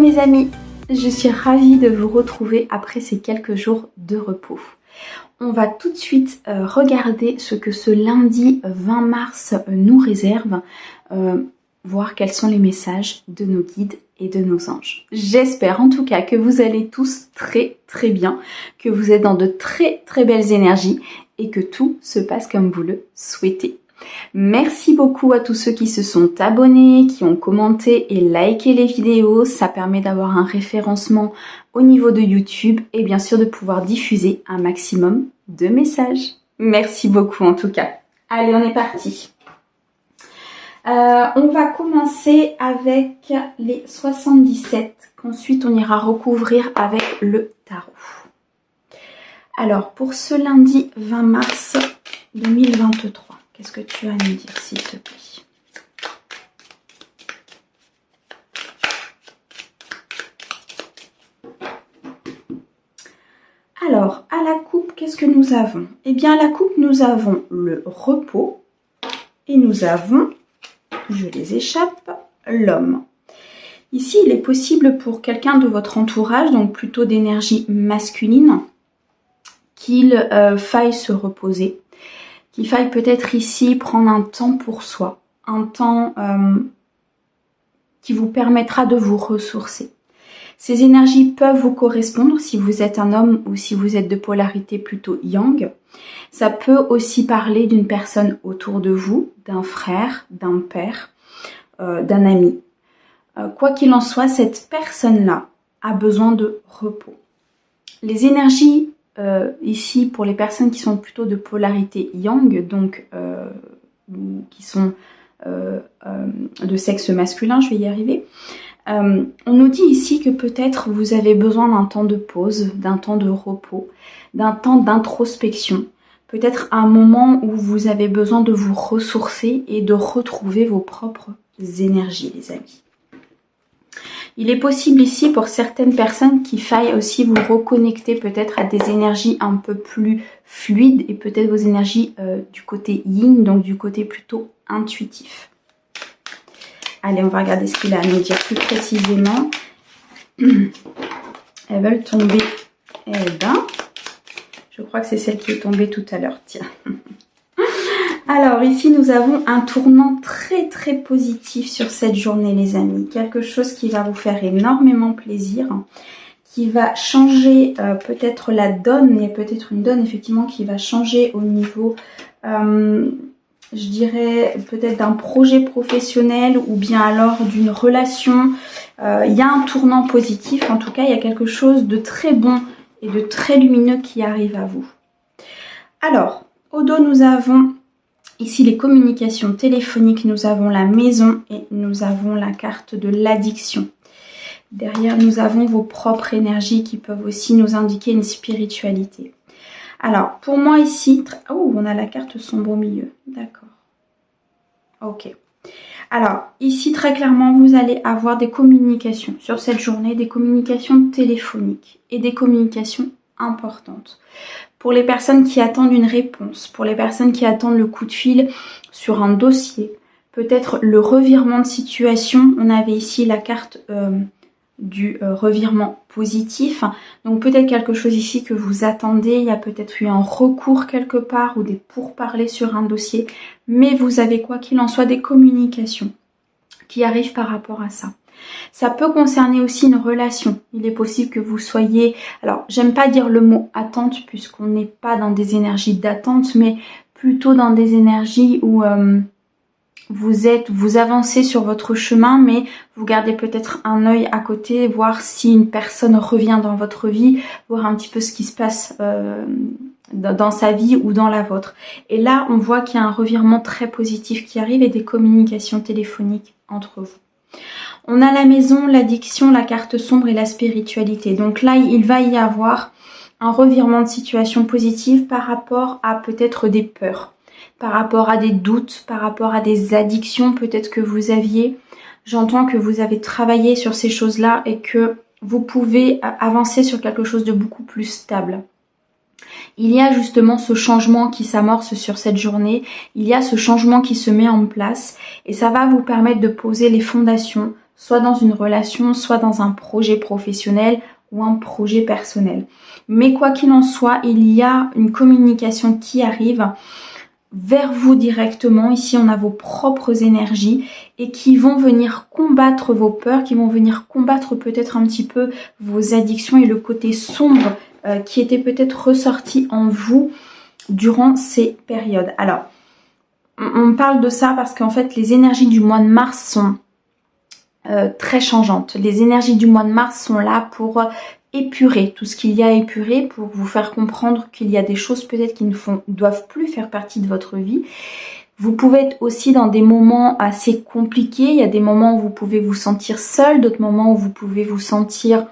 mes amis, je suis ravie de vous retrouver après ces quelques jours de repos. On va tout de suite regarder ce que ce lundi 20 mars nous réserve, voir quels sont les messages de nos guides et de nos anges. J'espère en tout cas que vous allez tous très bien, que vous êtes dans de très belles énergies et que tout se passe comme vous le souhaitez. Merci beaucoup à tous ceux qui se sont abonnés, qui ont commenté et liké les vidéos. Ça permet d'avoir un référencement au niveau de YouTube et bien sûr de pouvoir diffuser un maximum de messages. Merci beaucoup en tout cas. Allez, on est parti. On va commencer avec les 77, qu'ensuite on ira recouvrir avec le tarot. Alors, pour ce lundi 20 mars 2023, qu'est-ce que tu as à nous dire, s'il te plaît? Alors, à la coupe, qu'est-ce que nous avons? Eh bien, à la coupe, nous avons le repos et nous avons, je les échappe, l'homme. Ici, il est possible pour quelqu'un de votre entourage, donc plutôt d'énergie masculine, qu'il faille se reposer. Qu'il faille peut-être ici prendre un temps pour soi, un temps qui vous permettra de vous ressourcer. Ces énergies peuvent vous correspondre si vous êtes un homme ou si vous êtes de polarité plutôt yang. Ça peut aussi parler d'une personne autour de vous, d'un frère, d'un père, d'un ami. Quoi qu'il en soit, cette personne-là a besoin de repos. Les énergies ici, pour les personnes qui sont plutôt de polarité yang, donc qui sont de sexe masculin, je vais y arriver, on nous dit ici que peut-être vous avez besoin d'un temps de pause, d'un temps de repos, d'un temps d'introspection, peut-être un moment où vous avez besoin de vous ressourcer et de retrouver vos propres énergies, les amis. Il est possible ici pour certaines personnes qu'il faille aussi vous reconnecter peut-être à des énergies un peu plus fluides et peut-être vos énergies du côté yin, donc du côté plutôt intuitif. Allez, on va regarder ce qu'il a à nous dire plus précisément. Elles veulent tomber. Eh ben, je crois que c'est celle qui est tombée tout à l'heure. Tiens. Alors ici nous avons un tournant très positif sur cette journée les amis. Quelque chose qui va vous faire énormément plaisir, qui va changer peut-être la donne. Il y a peut-être une donne effectivement qui va changer au niveau, je dirais peut-être d'un projet professionnel ou bien alors d'une relation. Il y a un tournant positif, en tout cas il y a quelque chose de très bon et de très lumineux qui arrive à vous. Alors, au dos nous avons ici les communications téléphoniques, nous avons la maison et nous avons la carte de l'addiction. Derrière, nous avons vos propres énergies qui peuvent aussi nous indiquer une spiritualité. Alors, pour moi ici, oh, on a la carte sombre au milieu, d'accord. Ok. Alors, ici, très clairement, vous allez avoir des communications sur cette journée, des communications téléphoniques et des communications importantes. Pour les personnes qui attendent une réponse, pour les personnes qui attendent le coup de fil sur un dossier, peut-être le revirement de situation. On avait ici la carte du revirement positif. Donc peut-être quelque chose ici que vous attendez. Il y a peut-être eu un recours quelque part ou des pourparlers sur un dossier. Mais vous avez quoi qu'il en soit des communications qui arrivent par rapport à ça. Ça peut concerner aussi une relation. Il est possible que vous soyez... Alors, j'aime pas dire le mot attente puisqu'on n'est pas dans des énergies d'attente, mais plutôt dans des énergies où vous avancez sur votre chemin, mais vous gardez peut-être un œil à côté, voir si une personne revient dans votre vie, voir un petit peu ce qui se passe dans sa vie ou dans la vôtre. Et là, on voit qu'il y a un revirement très positif qui arrive et des communications téléphoniques entre vous. On a la maison, l'addiction, la carte sombre et la spiritualité. Donc là, il va y avoir un revirement de situation positive par rapport à peut-être des peurs, par rapport à des doutes, par rapport à des addictions peut-être que vous aviez. J'entends que vous avez travaillé sur ces choses-là et que vous pouvez avancer sur quelque chose de beaucoup plus stable. Il y a justement ce changement qui s'amorce sur cette journée, il y a ce changement qui se met en place et ça va vous permettre de poser les fondations soit dans une relation, soit dans un projet professionnel ou un projet personnel. Mais quoi qu'il en soit, il y a une communication qui arrive vers vous directement. Ici, on a vos propres énergies et qui vont venir combattre vos peurs, qui vont venir combattre peut-être un petit peu vos addictions et le côté sombre qui était peut-être ressorti en vous durant ces périodes. Alors, on parle de ça parce qu'en fait, les énergies du mois de mars sont très changeantes. Les énergies du mois de mars sont là pour épurer tout ce qu'il y a à épurer, pour vous faire comprendre qu'il y a des choses peut-être qui ne doivent plus faire partie de votre vie. Vous pouvez être aussi dans des moments assez compliqués. Il y a des moments où vous pouvez vous sentir seul, d'autres moments où vous pouvez vous sentir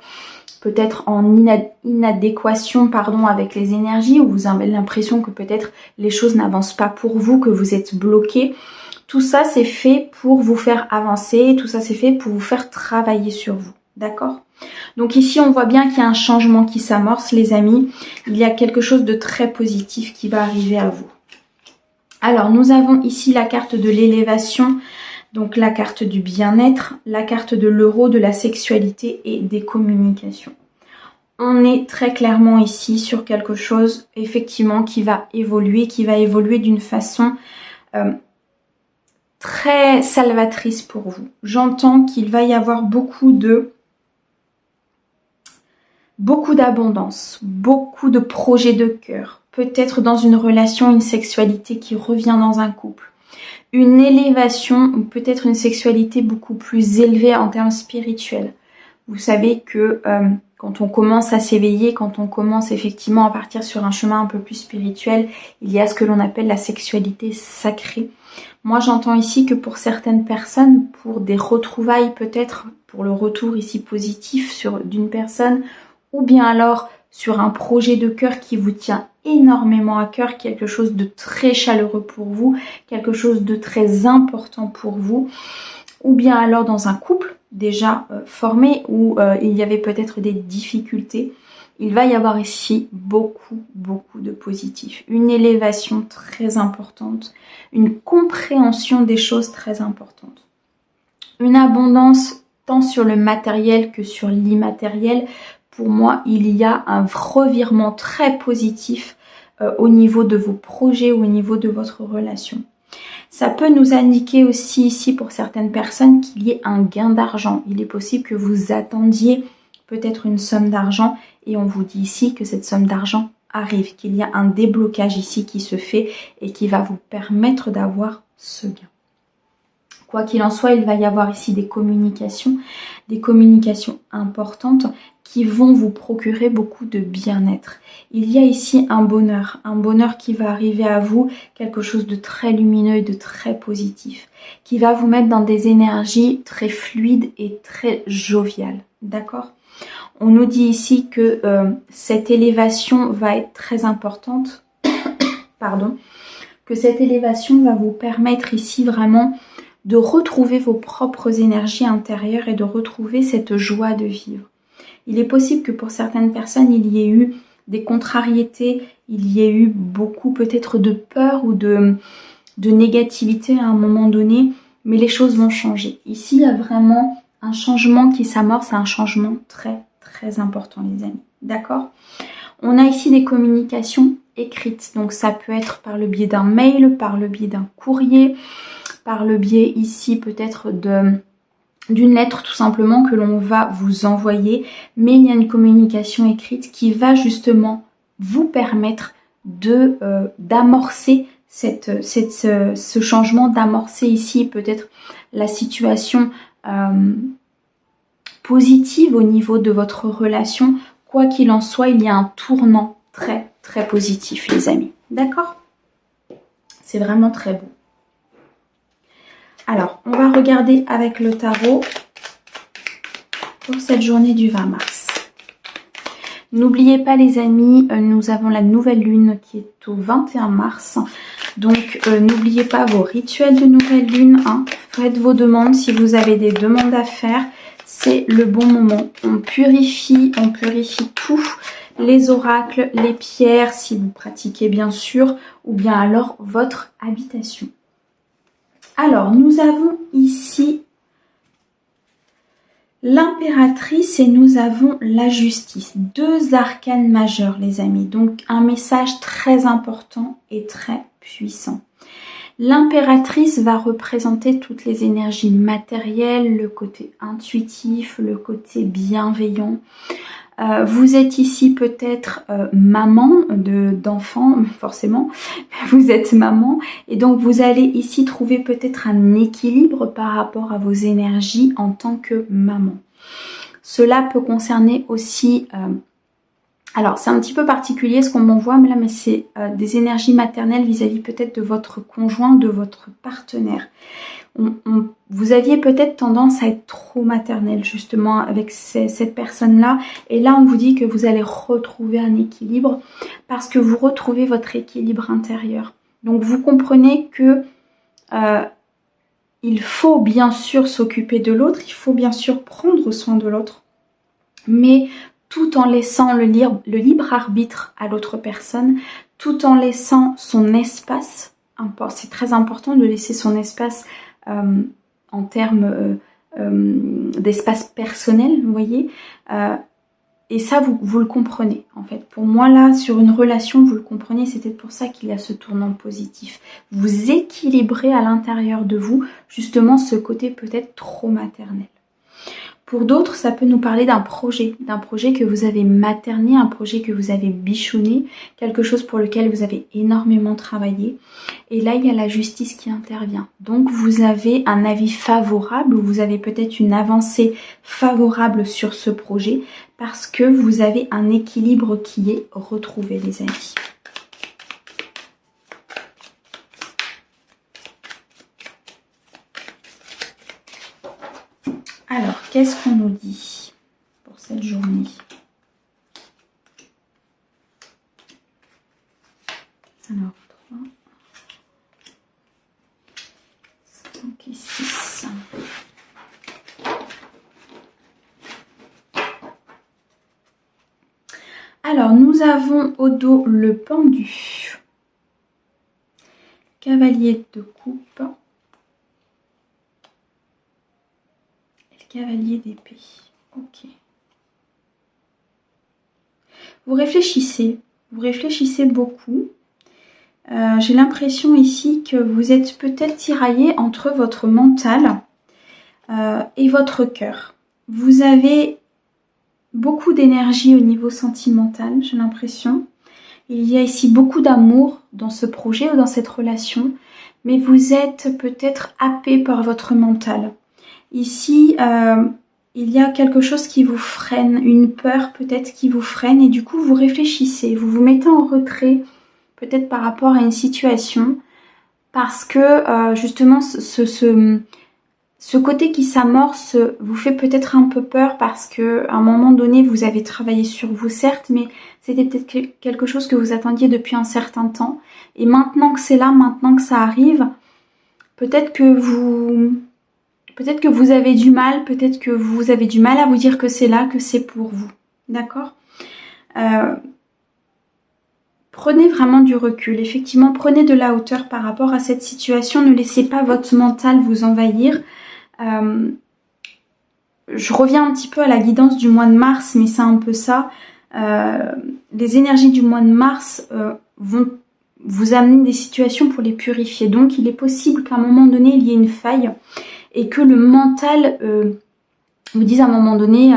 peut-être en inadéquation avec les énergies, où vous avez l'impression que peut-être les choses n'avancent pas pour vous, que vous êtes bloqué. Tout ça, c'est fait pour vous faire avancer, tout ça, c'est fait pour vous faire travailler sur vous. D'accord? Donc ici, on voit bien qu'il y a un changement qui s'amorce, les amis. Il y a quelque chose de très positif qui va arriver à vous. Alors, nous avons ici la carte de l'élévation, donc la carte du bien-être, la carte de l'euro, de la sexualité et des communications. On est très clairement ici sur quelque chose, effectivement, qui va évoluer d'une façon très salvatrice pour vous. J'entends qu'il va y avoir beaucoup d'abondance, beaucoup de projets de cœur, peut-être dans une relation, une sexualité qui revient dans un couple, une élévation ou peut-être une sexualité beaucoup plus élevée en termes spirituels. Vous savez que quand on commence à s'éveiller, quand on commence effectivement à partir sur un chemin un peu plus spirituel, il y a ce que l'on appelle la sexualité sacrée. Moi, j'entends ici que pour certaines personnes, pour des retrouvailles peut-être, pour le retour ici positif d'une personne, ou bien alors sur un projet de cœur qui vous tient énormément à cœur, quelque chose de très chaleureux pour vous, quelque chose de très important pour vous, ou bien alors dans un couple déjà formé où il y avait peut-être des difficultés. Il va y avoir ici beaucoup de positif, une élévation très importante, une compréhension des choses très importante, une abondance tant sur le matériel que sur l'immatériel. Pour moi, il y a un revirement très positif au niveau de vos projets, au niveau de votre relation. Ça peut nous indiquer aussi ici pour certaines personnes qu'il y ait un gain d'argent. Il est possible que vous attendiez peut-être une somme d'argent et on vous dit ici que cette somme d'argent arrive, qu'il y a un déblocage ici qui se fait et qui va vous permettre d'avoir ce gain. Quoi qu'il en soit, il va y avoir ici des communications importantes qui vont vous procurer beaucoup de bien-être. Il y a ici un bonheur qui va arriver à vous, quelque chose de très lumineux et de très positif, qui va vous mettre dans des énergies très fluides et très joviales. D'accord ? On nous dit ici que cette élévation va être très importante, que cette élévation va vous permettre ici vraiment de retrouver vos propres énergies intérieures et de retrouver cette joie de vivre. Il est possible que pour certaines personnes, il y ait eu des contrariétés, il y ait eu beaucoup peut-être de peur ou de négativité à un moment donné, mais les choses vont changer. Ici, il y a vraiment un changement qui s'amorce, un changement très important, les amis. D'accord ? On a ici des communications écrites, donc ça peut être par le biais d'un mail, par le biais d'un courrier, par le biais ici peut-être d'une lettre tout simplement que l'on va vous envoyer, mais il y a une communication écrite qui va justement vous permettre d'amorcer ce changement, d'amorcer ici peut-être la situation positive au niveau de votre relation. Quoi qu'il en soit, il y a un tournant très positif, les amis. D'accord ? C'est vraiment très beau. Alors, on va regarder avec le tarot pour cette journée du 20 mars. N'oubliez pas les amis, nous avons la nouvelle lune qui est au 21 mars. Donc, n'oubliez pas vos rituels de nouvelle lune. Faites vos demandes si vous avez des demandes à faire. C'est le bon moment. On purifie tout. Les oracles, les pierres, si vous pratiquez bien sûr, ou bien alors votre habitation. Alors, nous avons ici l'impératrice et nous avons la justice. Deux arcanes majeurs, les amis. Donc, un message très important et très puissant. L'impératrice va représenter toutes les énergies matérielles, le côté intuitif, le côté bienveillant. Vous êtes ici peut-être maman d'enfants, forcément, vous êtes maman et donc vous allez ici trouver peut-être un équilibre par rapport à vos énergies en tant que maman. Cela peut concerner aussi, alors c'est un petit peu particulier ce qu'on m'envoie, mais là c'est des énergies maternelles vis-à-vis peut-être de votre conjoint, de votre partenaire. Vous aviez peut-être tendance à être trop maternelle justement avec cette personne-là. Et là, on vous dit que vous allez retrouver un équilibre parce que vous retrouvez votre équilibre intérieur. Donc, vous comprenez que il faut bien sûr s'occuper de l'autre, il faut bien sûr prendre soin de l'autre, mais tout en laissant le libre arbitre à l'autre personne, tout en laissant son espace. C'est très important de laisser son espace en termes d'espace personnel, vous voyez. Et ça, vous le comprenez, en fait. Pour moi, là, sur une relation, vous le comprenez, c'est peut-être pour ça qu'il y a ce tournant positif. Vous équilibrez à l'intérieur de vous, justement, ce côté peut-être trop maternel. Pour d'autres, ça peut nous parler d'un projet que vous avez materné, un projet que vous avez bichonné, quelque chose pour lequel vous avez énormément travaillé. Et là, il y a la justice qui intervient. Donc, vous avez un avis favorable ou vous avez peut-être une avancée favorable sur ce projet parce que vous avez un équilibre qui est retrouvé, les amis. Alors, qu'est-ce qu'on nous dit pour cette journée? Alors, 3, 5 et 6. Alors, nous avons au dos le pendu, cavalier de coupe, cavalier d'épée. Ok. Vous réfléchissez beaucoup. J'ai l'impression ici que vous êtes peut-être tiraillé entre votre mental et votre cœur. Vous avez beaucoup d'énergie au niveau sentimental, j'ai l'impression. Il y a ici beaucoup d'amour dans ce projet ou dans cette relation, mais vous êtes peut-être happé par votre mental. Ici, il y a quelque chose qui vous freine, une peur peut-être qui vous freine et du coup vous réfléchissez, vous vous mettez en retrait peut-être par rapport à une situation parce que justement ce côté qui s'amorce vous fait peut-être un peu peur parce que à un moment donné vous avez travaillé sur vous certes, mais c'était peut-être quelque chose que vous attendiez depuis un certain temps et maintenant que c'est là, maintenant que ça arrive, peut-être que vous avez du mal, peut-être que vous avez du mal à vous dire que c'est là, que c'est pour vous. D'accord ? Prenez vraiment du recul. Effectivement, prenez de la hauteur par rapport à cette situation. Ne laissez pas votre mental vous envahir. Je reviens un petit peu à la guidance du mois de mars, mais c'est un peu ça. Les énergies du mois de mars vont vous amener des situations pour les purifier. Donc, il est possible qu'à un moment donné, il y ait une faille et que le mental vous dise à un moment donné,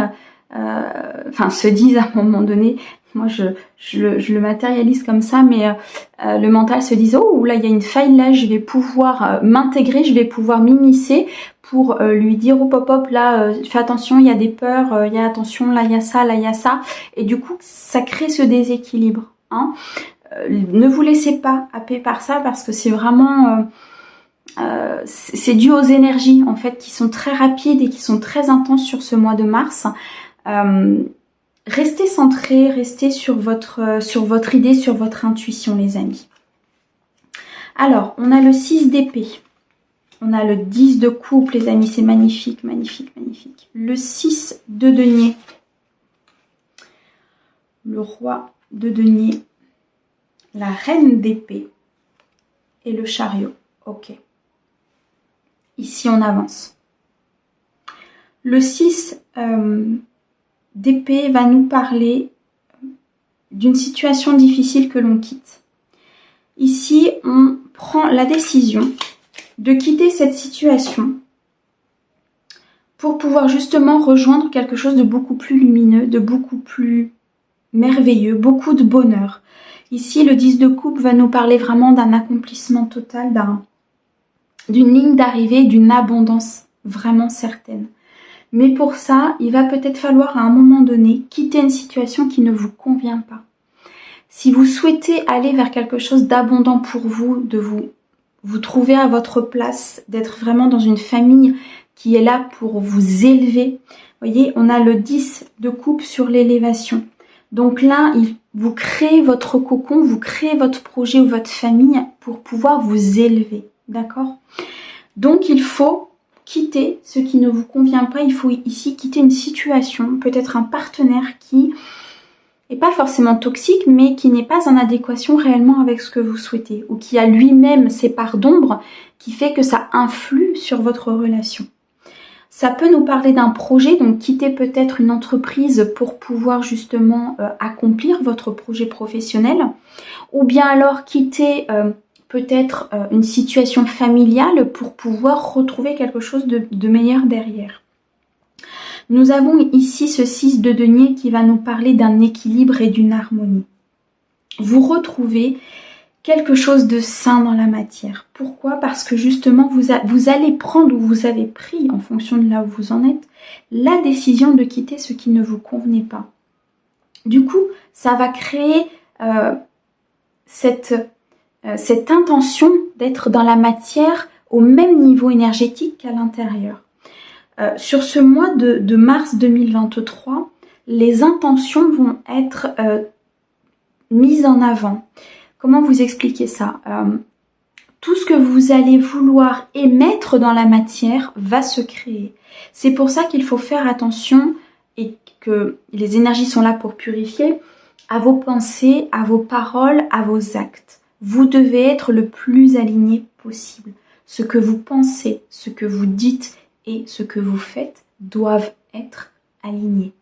se dise à un moment donné, moi je le matérialise comme ça, mais le mental se dise, oh là il y a une faille là, je vais pouvoir m'intégrer, je vais pouvoir m'immiscer pour lui dire, hop hop hop, là fais attention, il y a des peurs, il y a attention, là il y a ça, là il y a ça, et du coup ça crée ce déséquilibre. Hein. Ne vous laissez pas happer par ça parce que c'est vraiment... c'est dû aux énergies en fait qui sont très rapides et qui sont très intenses sur ce mois de mars. Restez centré, restez sur votre idée, sur votre intuition les amis. Alors, on a le 6 d'épée. On a le 10 de coupe les amis, c'est magnifique, magnifique, magnifique. Le 6 de denier. Le roi de denier. La reine d'épée. Et le chariot. Ok. Ici, on avance. Le 6 d'épée va nous parler d'une situation difficile que l'on quitte. Ici, on prend la décision de quitter cette situation pour pouvoir justement rejoindre quelque chose de beaucoup plus lumineux, de beaucoup plus merveilleux, beaucoup de bonheur. Ici, le 10 de coupe va nous parler vraiment d'un accomplissement total, d'une ligne d'arrivée, d'une abondance vraiment certaine. Mais pour ça, il va peut-être falloir à un moment donné quitter une situation qui ne vous convient pas. Si vous souhaitez aller vers quelque chose d'abondant pour vous, de vous trouver à votre place, d'être vraiment dans une famille qui est là pour vous élever. Vous voyez, on a le 10 de coupe sur l'élévation. Donc là, vous créez votre cocon, vous créez votre projet ou votre famille pour pouvoir vous élever. D'accord? Donc il faut quitter ce qui ne vous convient pas. Il faut ici quitter une situation, peut-être un partenaire qui n'est pas forcément toxique, mais qui n'est pas en adéquation réellement avec ce que vous souhaitez, ou qui a lui-même ses parts d'ombre qui fait que ça influe sur votre relation. Ça peut nous parler d'un projet, donc quitter peut-être une entreprise pour pouvoir justement accomplir votre projet professionnel, ou bien alors quitter peut-être une situation familiale pour pouvoir retrouver quelque chose de meilleur derrière. Nous avons ici ce 6 de denier qui va nous parler d'un équilibre et d'une harmonie. Vous retrouvez quelque chose de sain dans la matière. Pourquoi? Parce que justement, vous allez prendre ou vous avez pris, en fonction de là où vous en êtes, la décision de quitter ce qui ne vous convenait pas. Du coup, ça va créer cette intention d'être dans la matière au même niveau énergétique qu'à l'intérieur. Sur ce mois de mars 2023, les intentions vont être mises en avant. Comment vous expliquer ça? Tout ce que vous allez vouloir émettre dans la matière va se créer. C'est pour ça qu'il faut faire attention et que les énergies sont là pour purifier à vos pensées, à vos paroles, à vos actes. Vous devez être le plus aligné possible. Ce que vous pensez, ce que vous dites et ce que vous faites doivent être alignés.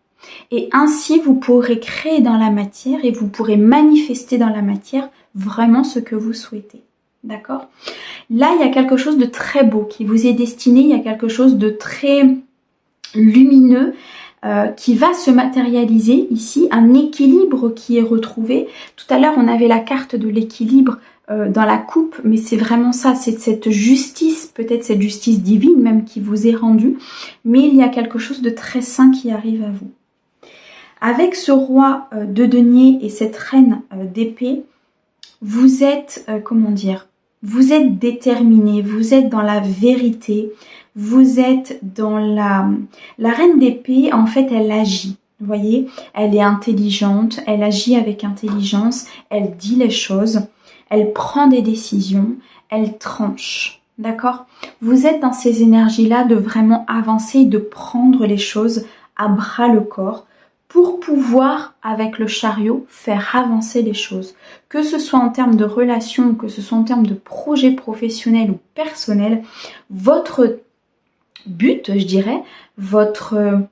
Et ainsi, vous pourrez créer dans la matière et vous pourrez manifester dans la matière vraiment ce que vous souhaitez. D'accord? Là, il y a quelque chose de très beau qui vous est destiné, il y a quelque chose de très lumineux qui va se matérialiser ici, un équilibre qui est retrouvé. Tout à l'heure, on avait la carte de l'équilibre dans la coupe, mais c'est vraiment ça, c'est cette justice, peut-être cette justice divine même qui vous est rendue, mais il y a quelque chose de très sain qui arrive à vous. Avec ce roi de denier et cette reine d'épée, vous êtes, vous êtes déterminé, vous êtes dans la vérité, vous êtes dans la reine d'épée, en fait, elle agit. Vous voyez, elle est intelligente, elle agit avec intelligence, elle dit les choses, elle prend des décisions, elle tranche. D'accord? Vous êtes dans ces énergies-là de vraiment avancer, de prendre les choses à bras le corps pour pouvoir, avec le chariot, faire avancer les choses. Que ce soit en termes de relations, que ce soit en termes de projets professionnels ou personnels, votre but, je dirais, votre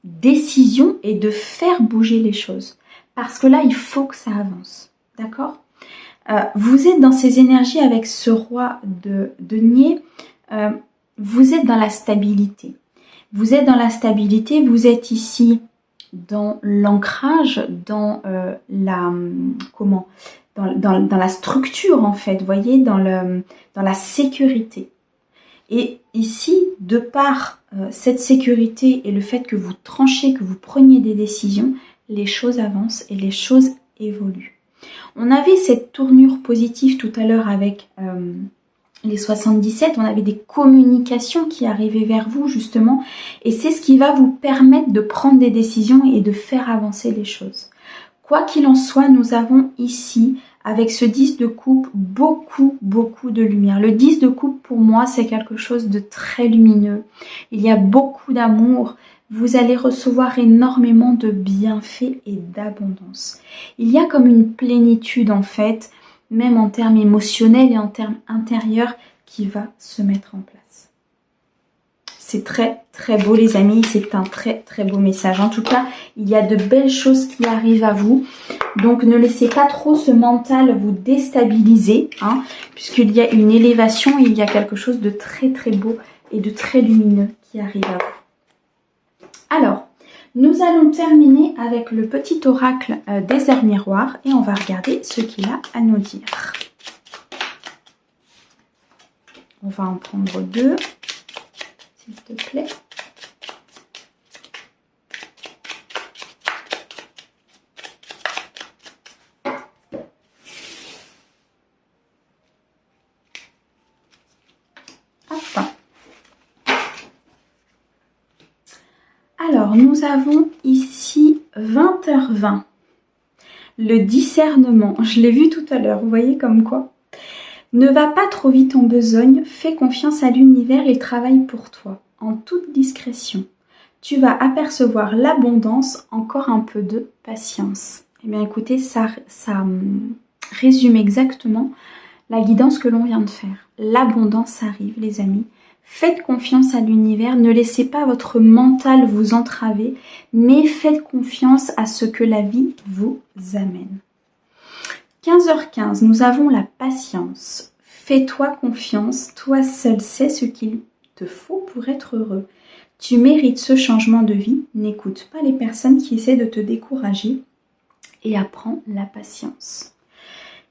décision est de faire bouger les choses. Parce que là, il faut que ça avance. D'accord? Vous êtes dans ces énergies avec ce roi de denier, vous êtes dans la stabilité. Vous êtes dans la stabilité, vous êtes ici dans l'ancrage, dans dans la structure en fait, vous voyez, dans la sécurité. Et ici, de par cette sécurité et le fait que vous tranchez, que vous preniez des décisions, les choses avancent et les choses évoluent. On avait cette tournure positive tout à l'heure avec les 77, on avait des communications qui arrivaient vers vous justement, et c'est ce qui va vous permettre de prendre des décisions et de faire avancer les choses. Quoi qu'il en soit, nous avons ici, avec ce 10 de coupe, beaucoup de lumière. Le 10 de coupe, pour moi, c'est quelque chose de très lumineux. Il y a beaucoup d'amour. Vous allez recevoir énormément de bienfaits et d'abondance. Il y a comme une plénitude, en fait, même en termes émotionnels et en termes intérieurs, qui va se mettre en place. c'est très très beau les amis, c'est un très très beau message. En tout cas, il y a de belles choses qui arrivent à vous. Donc ne laissez pas trop ce mental vous déstabiliser, hein, puisqu'il y a une élévation, il y a quelque chose de très très beau et de très lumineux qui arrive à vous. Alors, nous allons terminer avec le petit oracle désert miroir et on va regarder ce qu'il a à nous dire. On va en prendre 2, s'il te plaît. Hop. Alors, nous avons ici 20h20. Le discernement, je l'ai vu tout à l'heure, vous voyez comme quoi? Ne va pas trop vite en besogne, fais confiance à l'univers, il travaille pour toi, en toute discrétion. Tu vas apercevoir l'abondance, encore un peu de patience. Eh bien écoutez, ça résume exactement la guidance que l'on vient de faire. L'abondance arrive les amis. Faites confiance à l'univers, ne laissez pas votre mental vous entraver, mais faites confiance à ce que la vie vous amène. 15h15, nous avons la patience. Fais-toi confiance, toi seul sais ce qu'il te faut pour être heureux. Tu mérites ce changement de vie, n'écoute pas les personnes qui essaient de te décourager et apprends la patience.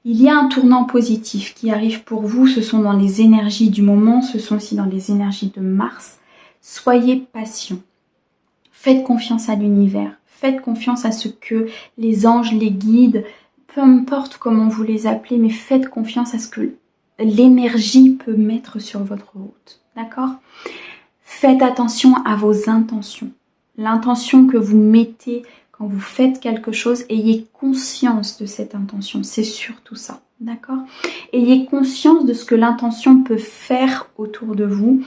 Il y a un tournant positif qui arrive pour vous, ce sont dans les énergies du moment, ce sont aussi dans les énergies de Mars. Soyez patient, faites confiance à l'univers, faites confiance à ce que les anges, les guides, peu importe comment vous les appelez, mais faites confiance à ce que l'énergie peut mettre sur votre route. D'accord? Faites attention à vos intentions. L'intention que vous mettez quand vous faites quelque chose, ayez conscience de cette intention. C'est surtout ça. D'accord? Ayez conscience de ce que l'intention peut faire autour de vous.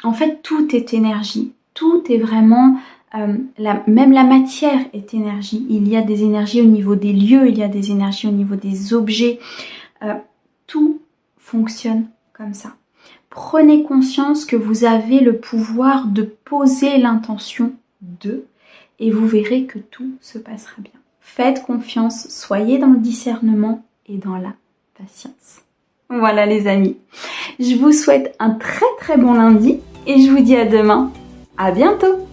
En fait, tout est énergie. Tout est vraiment... même la matière est énergie. Il y a des énergies au niveau des lieux, il y a des énergies au niveau des objets. Tout fonctionne comme ça. Prenez conscience que vous avez le pouvoir de poser l'intention de et vous verrez que tout se passera bien. Faites confiance, soyez dans le discernement et dans la patience. Voilà les amis. Je vous souhaite un très très bon lundi et je vous dis à demain. À bientôt!